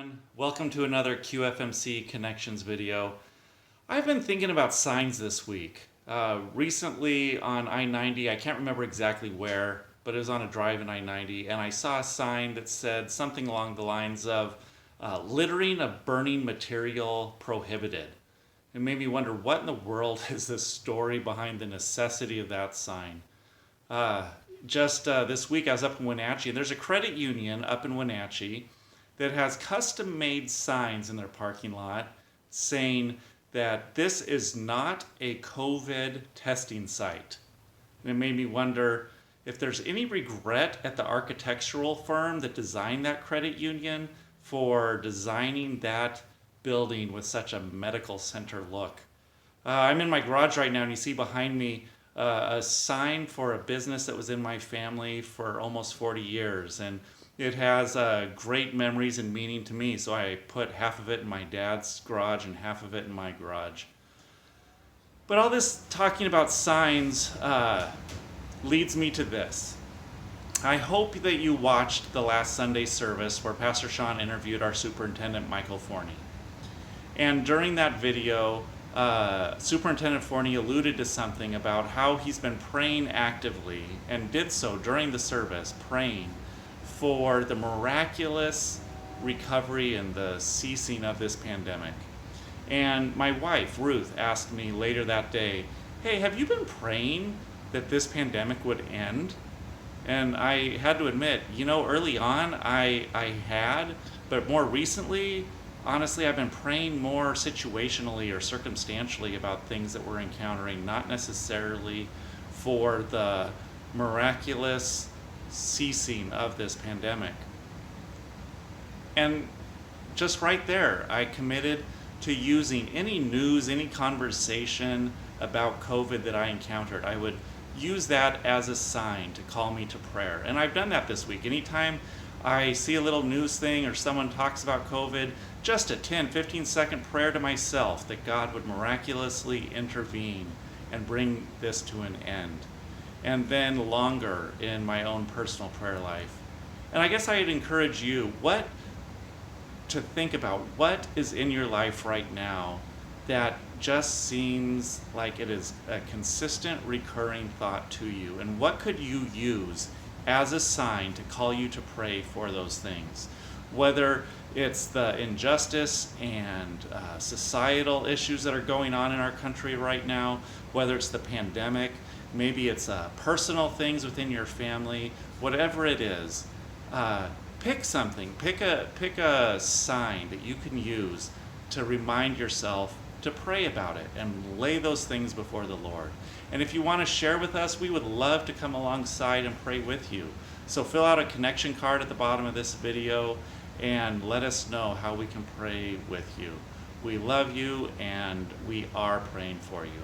everyone. Welcome to another QFMC Connections video. I've been thinking about signs this week. Recently on I-90, I can't remember exactly where, but it was on a drive in I-90, and I saw a sign that said something along the lines of littering of burning material prohibited. It made me wonder, what in the world is the story behind the necessity of that sign? Just this week I was up in Wenatchee, and there's a credit union up in Wenatchee that has custom-made signs in their parking lot saying that this is not a COVID testing site. And it made me wonder if there's any regret at the architectural firm that designed that credit union for designing that building with such a medical center look. I'm in my garage right now, and you see behind me a sign for a business that was in my family for almost 40 years. And it has great memories and meaning to me, so I put half of it in my dad's garage and half of it in my garage. But all this talking about signs leads me to this. I hope that you watched the last Sunday service where Pastor Sean interviewed our superintendent, Michael Forney. And during that video, Superintendent Forney alluded to something about how he's been praying actively, and did so during the service, praying for the miraculous recovery and the ceasing of this pandemic. And my wife, Ruth, asked me later that day, "Hey, have you been praying that this pandemic would end?" And I had to admit, early on I had, but more recently, honestly, I've been praying more situationally or circumstantially about things that we're encountering, not necessarily for the miraculous ceasing of this pandemic. And just right there, I committed to using any news, any conversation about COVID that I encountered. I would use that as a sign to call me to prayer. And I've done that this week. Anytime I see a little news thing or someone talks about COVID, just a 10, 15-second prayer to myself that God would miraculously intervene and bring this to an end. And then longer in my own personal prayer life. And I guess I'd encourage you to think about what is in your life right now that just seems like it is a consistent, recurring thought to you. And what could you use as a sign to call you to pray for those things? Whether it's the injustice and societal issues that are going on in our country right now, whether it's the pandemic, maybe it's personal things within your family, whatever it is, pick something, pick a sign that you can use to remind yourself to pray about it and lay those things before the Lord. And if you want to share with us, we would love to come alongside and pray with you. So fill out a connection card at the bottom of this video and let us know how we can pray with you. We love you, and we are praying for you.